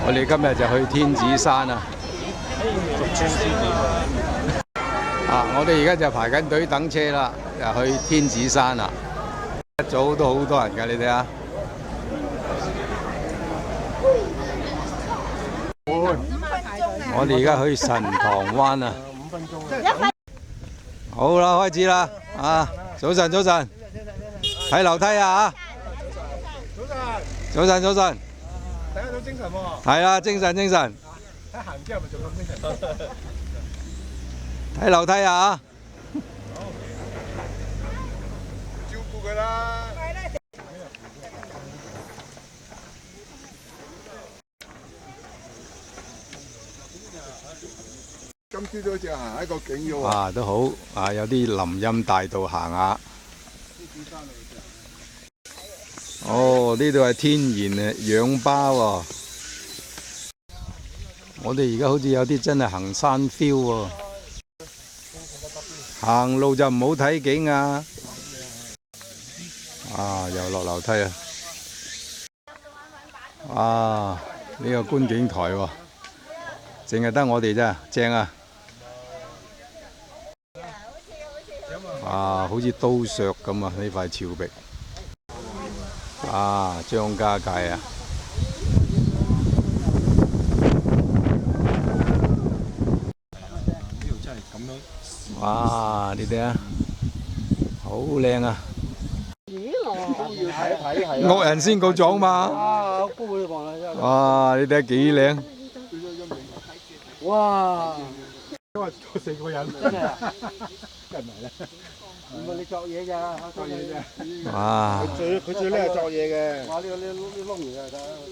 我哋今日就去天子山啊！我哋而家就排緊隊等車啦，就去天子山啦。一早都好多人㗎，你睇下。我哋而家去神塘灣啊！好啦，開始啦！早晨，早晨，睇樓梯啊！早晨，早晨，大家都精神喎。係啊，精神，精神。睇行之後咪仲咁精神。睇樓梯啊！照顧佢啦。今朝早只行一個景要哇，都好有啲林蔭大道行下。哦，呢度係天然嘅氧吧喎。我哋而家好似有啲真係行山 feel 喎。行路就唔好睇景啊！又落樓梯啊！呢個觀景台喎，淨係得我哋咋，正啊！好似刀削咁啊！呢塊峭壁張家界啊！呢度真係咁樣。哇！你睇下，好靚啊！惡人先告狀嘛！哇！你睇下幾靚！哇！因為4個人。真係啊！跟埋啦。唔係你作嘢咋？作嘢啫。哇！佢最叻係作嘢嘅。哇！呢窿完啊，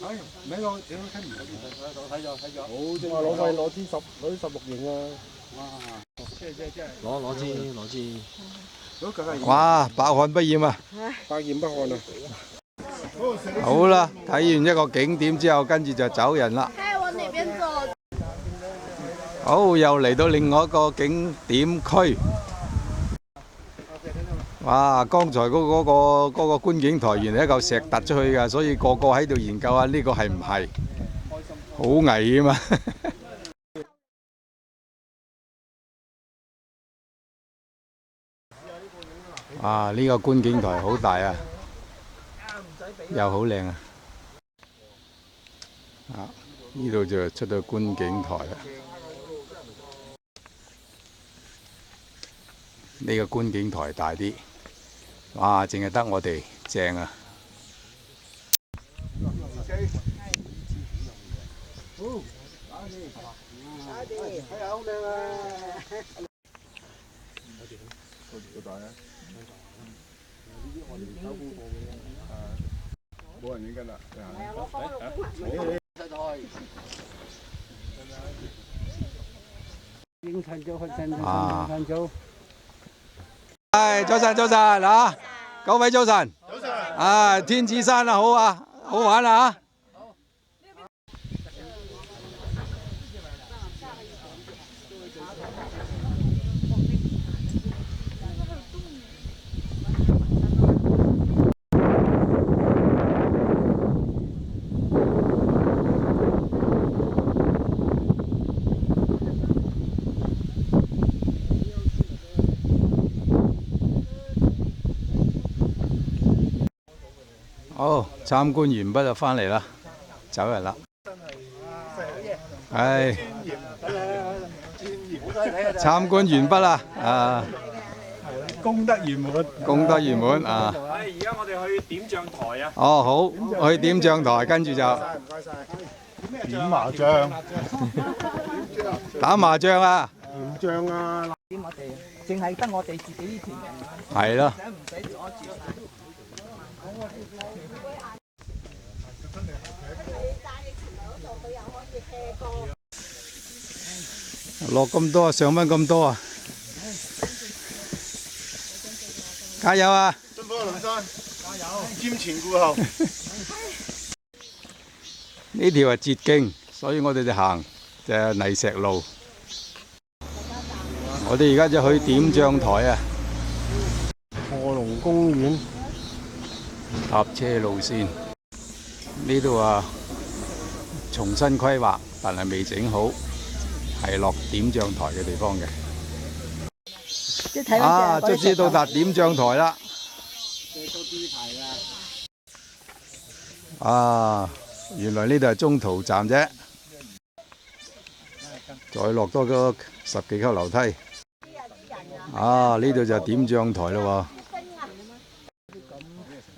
睇。唔係我點睇唔到？睇咗。好正。攞啲16型啊！哇！攞支。哇！百看不厭啊！百厭不看啊！好啦，睇完一個景點之後，跟住就走人啦。好，又嚟到另外一個景點區。哇！剛才嗰個觀景台原來一嚿石突出去㗎，所以個個喺度研究下呢個係唔係？好危險啊！呢個觀景台好大啊，又好靚啊！呢度就出到觀景台啦。呢個觀景台大啲，哇！淨係得我哋正啊！冇人影緊啦。早晨，早晨啊！各位早晨。早晨。天子山好啊，好玩啊！好，參觀完畢就返嚟啦，走人啦。參觀完畢啦，功德圓滿。功德圓滿而家我哋去點將台啊！好，去點將台，跟住就唔該晒。點麻將。打麻將啊！點將啊！點我哋，淨係得我哋自己呢團人。係咯。唔使阻住晒。落咁多，上返咁多啊！加油啊！辛苦啊，林生，加油！瞻前顧後。呢條係捷徑，所以我哋就行泥石路。我哋而家就去點將台啊！賀龍公園搭車路線。呢度啊重新規劃，但係未整好，係落點將台嘅地方嘅。即係睇啊，卒之到達點將台啦！啊，原來呢度係中途站啫，再落多個10幾級樓梯。啊，呢度就點將台咯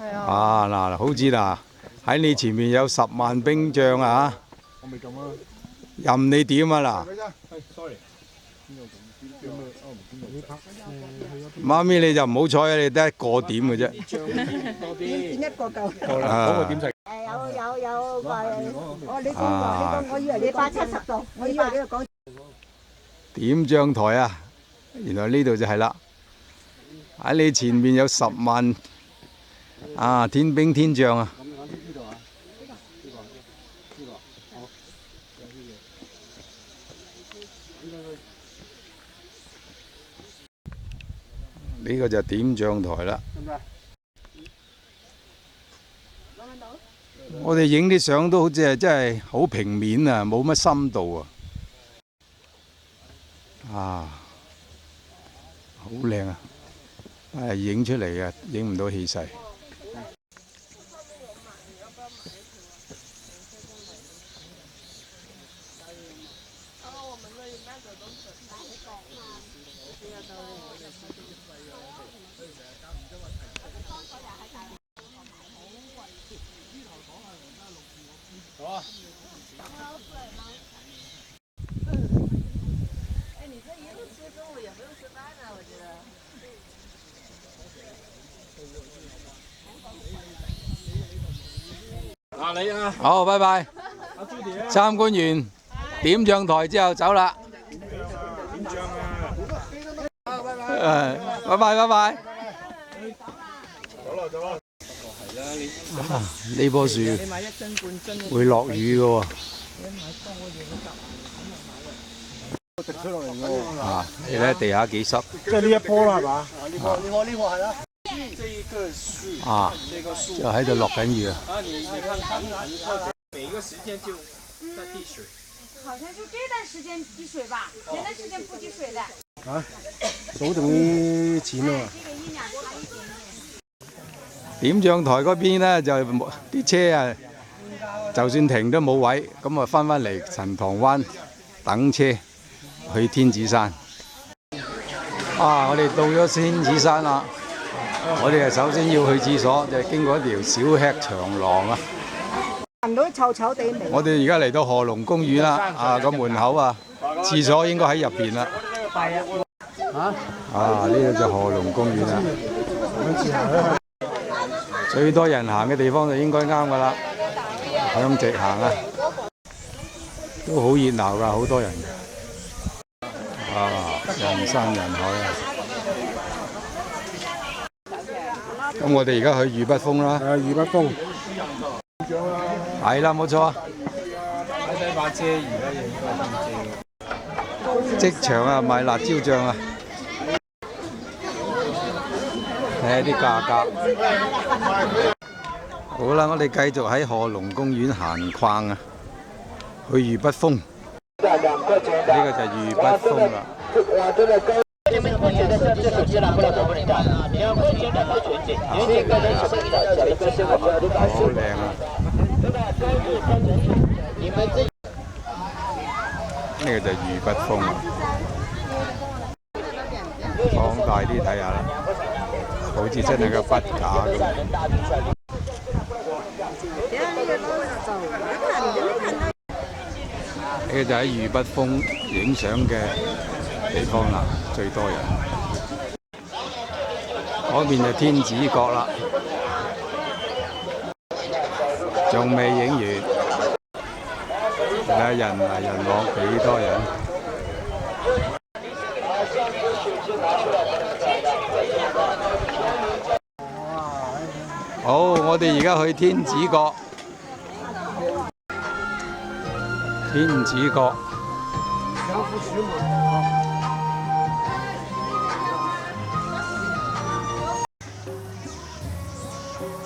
喎。啊嗱，好似嗱喺你前面有10萬兵將啊！我未撳啊！任你點啊嗱！ sorry。媽咪你就唔好彩啊！你得一個點嘅啫。點一個夠。夠啦，嗰個點食。有話，哦你講，我以為你170度，我以為你講點將台啊！原來呢度就係啦。喺你前面有10萬啊天兵天將啊！呢個就係點將台啦。我哋影啲相都好似係真係好平面啊，冇乜深度啊。啊，好靚啊！係影出嚟嘅，影唔到氣勢。嗱你啊，好，拜拜。參觀完點將台之後走啦。點將啊！拜拜拜拜。走啦。呢棵樹你買1樽半樽。會落雨嘅喎。直出落嚟喎。啊，你睇地下幾濕。即係呢一棵啦，係嘛？呢個係啦。這一個樹，啊，這個樹就喺度落緊雨啊。啊，你看它每一個時間就在滴水。好像就這段時間滴水吧，前段時間不滴水的。嚇，數定啲錢啊！這個1、2年差一點點。點將台嗰邊呢，就啲車啊，就算停都冇位，咁啊翻嚟陳塘灣等車去天子山。啊！我哋到咗天子山啦，我哋首先要去廁所，就經過一條小吃長廊啊。聞到臭臭地味。我哋而家嚟到賀龍公園啦，啊個門口啊，廁所應該喺入邊啦。係啊。啊！呢度就賀龍公園啦。最多人行嘅地方就應該啱噶啦，向直行啊，都好熱鬧噶，好多人。啊！人山人海啊！咁我哋而家去御筆峰啦。御筆峰。係啦，冇錯啊。使唔使把遮而家影即場啊，賣辣椒醬啊！睇下啲價格。好啦，我哋繼續喺賀龍公園閒逛啊，去御筆峰。呢個就係御筆峰啦。好靚啊！呢個就係御筆峰啊，放大啲睇下啦，好似真係個筆架咁。呢個就喺御筆峰影相嘅地方啦，最多人。嗰邊就天子閣啦，仲未影完。睇下人來人往幾多人。好，我哋而家去天子閣。天子閣。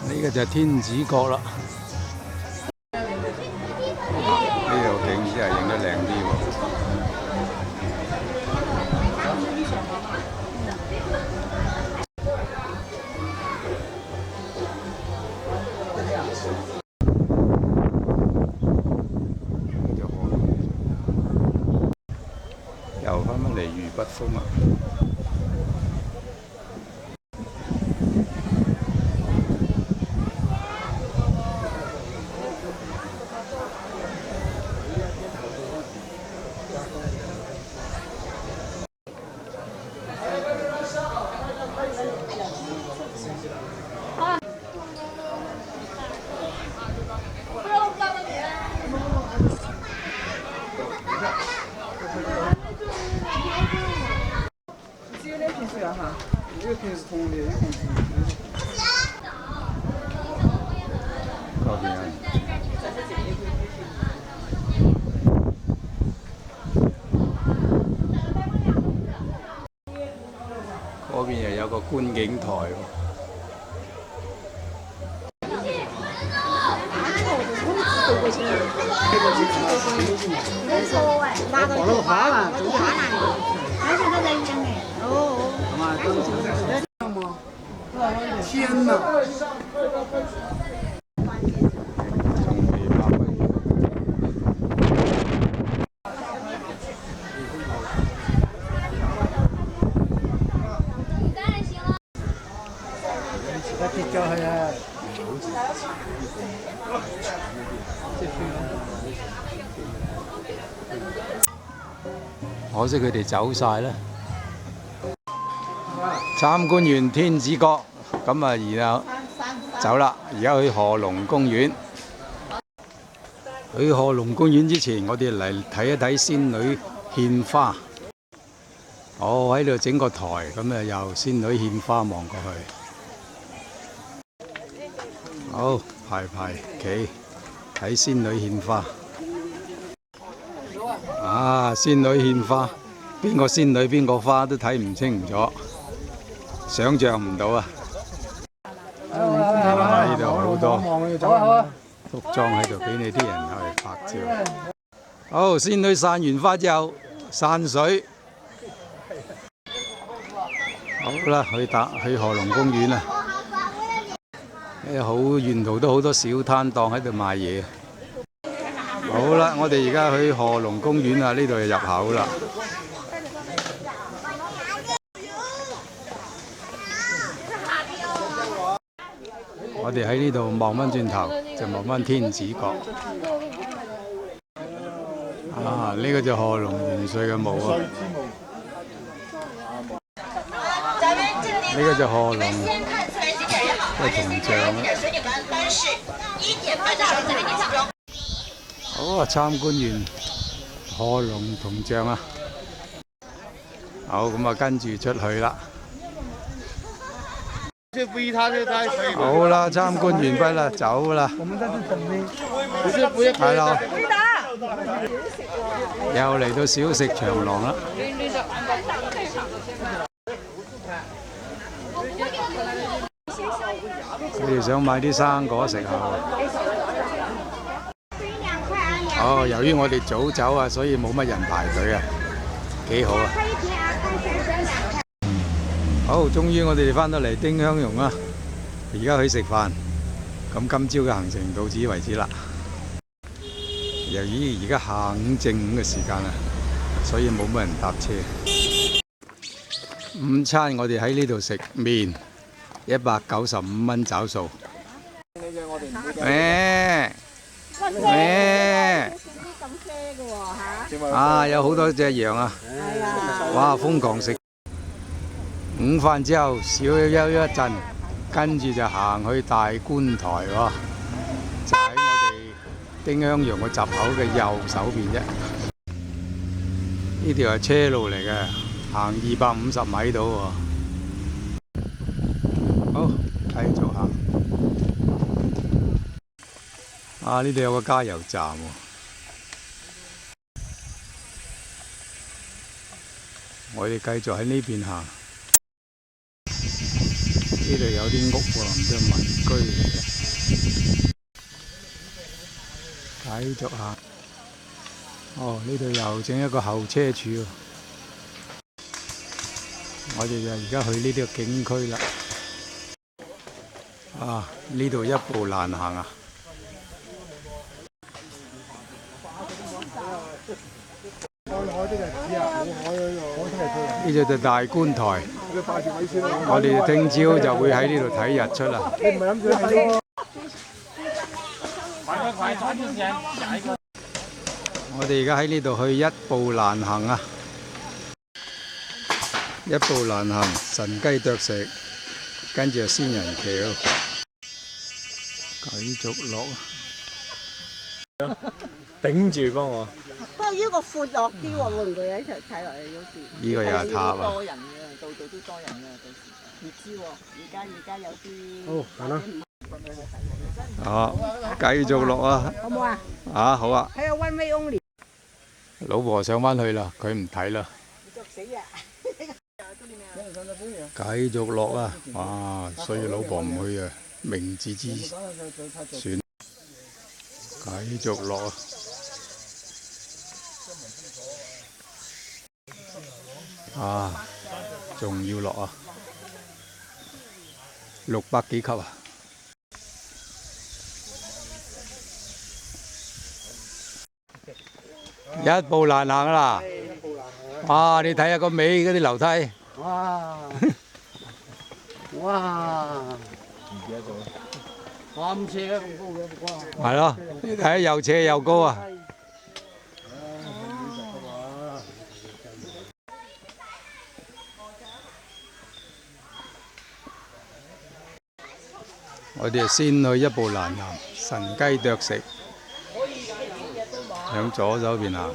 呢個就係天子閣啦。骨風啊！嗰邊啊！嗰邊又有個觀景台喎。天哪！跌咗去啊！可惜佢哋走晒啦。參觀完天子閣，咁啊，然後走啦。而家去賀龍公園。去賀龍公園之前，我哋嚟睇一睇仙女獻花。我喺度整個台，咁啊，由仙女獻花望過去。好，排企睇仙女獻花。啊！仙女獻花，邊個仙女邊個花都睇唔清楚，想像唔到啊！呢度好多服裝喺度俾你啲人去拍照。好，仙女散完花之後散水。好啦，去賀龍公園啦。好沿途都好多小攤檔喺度賣嘢。好啦，我哋而家去賀龍公園啦，呢度就入口啦。我哋喺呢度望返轉頭，就望返天子閣。啊，呢個就賀龍元帥嘅墓啊！呢個就賀龍嘅銅像啊！好啊！參觀完賀龍銅像啊，好咁啊，跟住出去啦。好啦，參觀完畢啦，走啦。係啦，又嚟到小食長廊啦。佢哋想買啲生果食下。哦，由於我哋早走啊，所以冇乜人排隊啊，幾好啊！好，終於我哋翻到嚟丁香榕啦，而家去食飯。咁今朝嘅行程到此為止啦。由於而家下午正午嘅時間啊，所以冇乜人搭車。午餐我哋喺呢度食麵，195蚊找數。啊！有好多隻羊啊！哇！瘋狂食。午飯之後小休一陣，跟住就行去大觀台喎，就喺我哋丁香榕個閘口嘅右手邊啫。呢條係車路嚟嘅，行250米到喎。好，繼續行。啊！呢度有個加油站喎。我哋繼續喺呢邊行。呢度有啲屋喎，唔知係民居嚟嘅。繼續行。哦，呢度又整一個候車處喎。我哋就而家去呢啲景區啦。啊！呢度一步難行啊！呢就大觀台，我哋聽朝就會喺呢度睇日出啦。我哋而家喺呢度去一步難行啊！一步難行，神雞啄食，跟住仙人橋，繼續落。頂住幫我。不過呢個闊落啲喎，會唔會一齊睇落去好似？呢個又係塔啊！多人嘅，度度都多人嘅，到時唔知喎。而家有啲好，行啦。繼續落啊！好唔好啊？啊，好啊！喺個 one way only。老婆上返去啦，佢唔睇啦。繼續落啊！哇，所以老婆唔去啊，明智之選。繼續落啊！啊，仲要落啊！600幾級啊！一步難行啦！哇，你睇下個尾嗰啲樓梯。哇！哇！唔記得咗，咁斜咁高嘅，哇！係咯，你睇下又斜又高啊！我哋先去一步難行，神雞啄食，向左手邊行。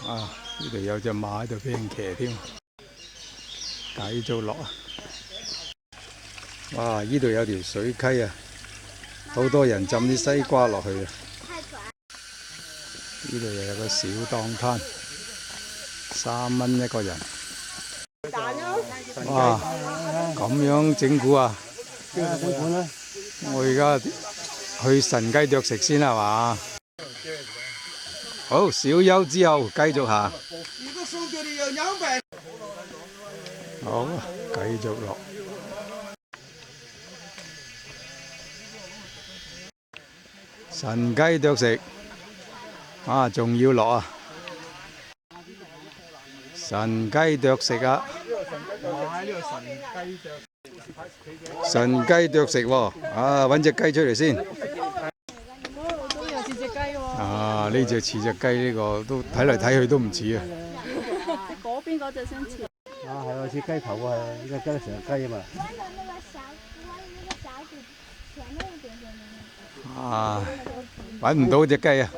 啊！呢度有隻馬喺度俾人騎添，繼續落啊！哇！呢度有條水溪啊，好多人浸啲西瓜落去啊！呢度又有個小檔攤，3蚊一個人。哇！咁樣整蠱啊！我而家去神雞啄食先係嘛？好，小休之後繼續行。好，繼續落。神雞啄食，啊，仲要落啊！神雞啄食啊！神雞啄食喎，啊，揾隻雞出嚟先。啊！呢隻似隻雞，呢個都睇嚟睇去都唔似啊！嗰邊嗰隻先似。啊，係啊，似雞頭啊，呢個雞成隻雞啊嘛。啊！揾唔到隻雞啊！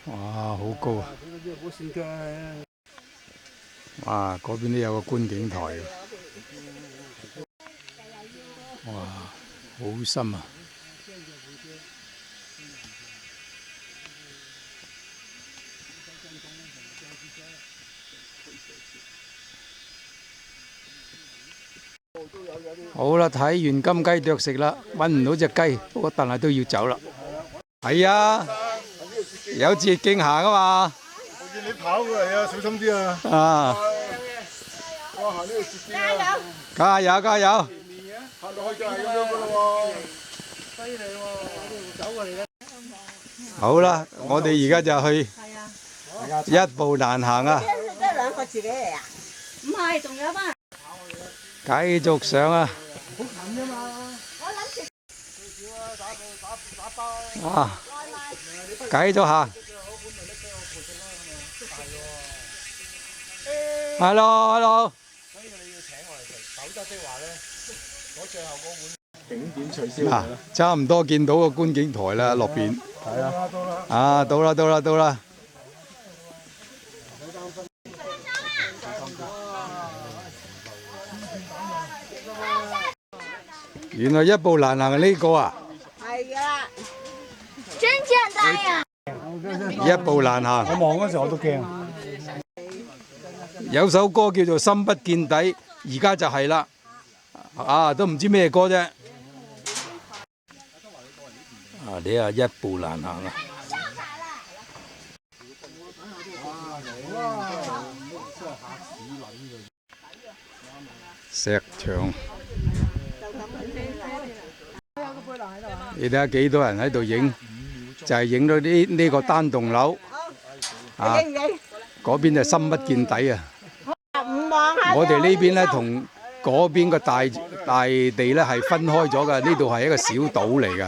哇，好高啊！哇，嗰邊都有個觀景台嘅。哇，好深啊！好啦，睇完金雞啄食啦，揾唔到隻雞，不過但係都要走啦。係啊，有捷徑行啊嘛。我見你跑過嚟啊，小心啲啊！啊！哇，行呢度捷徑啊！加油加油！行落去就係咁樣噶啦喎。犀利喎！我哋走過嚟嘅。好啦，我哋而家就去一步難行啊！得2個自己嚟啊？唔係，仲有班。繼續上啊！好近啫嘛！啊！繼續行。Hello，Hello。景點取消嗱，差唔多見到個觀景台啦，落邊。係啊，啊，到啦，到啦，到啦！原來一步難行呢個啊！係啊，真簡單呀！一步難行。我望嗰時我都驚。有首歌叫做《深不見底》，而家就係啦。啊，都唔知咩歌啫。啊，你啊一步難行啊！石牆。你睇下幾多人喺度影，就係影到呢個單棟樓。啊，嗰邊就深不見底啊！我哋呢邊咧同嗰邊個大地咧係分開咗㗎，呢度係一個小島嚟㗎。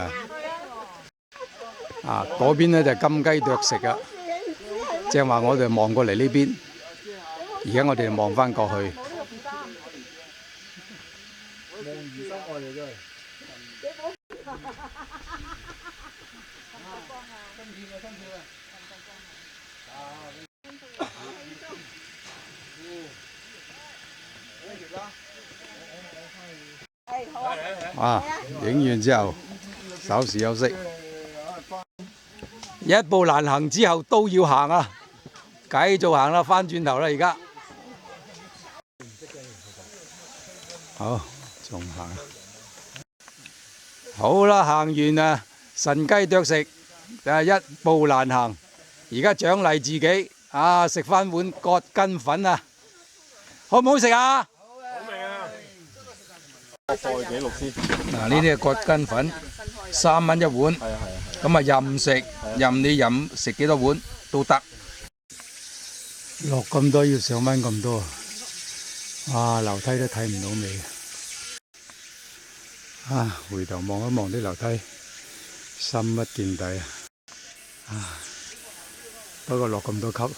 啊，嗰邊咧就金雞啄食啊！正話我哋望過嚟呢邊，而家我哋望翻過去。啊！影完之後，稍事休息。一步難行之後都要行啊！繼續行啦，翻轉頭啦，而家。好，仲行。好啦，行完啊，神雞啄食，一步難行。而家獎勵自己啊，食翻碗葛根粉啊，好唔好食啊？貨嘅記錄先。嗱，呢啲係葛根粉，3蚊一碗。咁啊，任食，任你食幾多碗都得。落咁多要上返咁多，哇！樓梯都睇唔到尾。啊，回頭望一望啲樓梯，深不見底啊！啊，不過落咁多級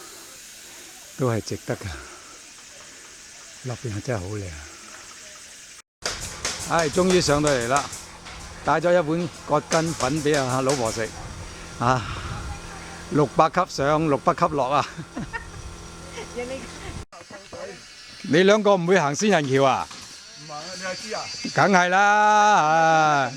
都係值得㗎。落邊係真係好靚。唉，終於上到嚟啦！帶咗一碗葛根粉俾阿老婆食，啊，600級上，600級落啊！你兩個唔會行仙人橋啊？唔行啊，你係知啊？梗係啦，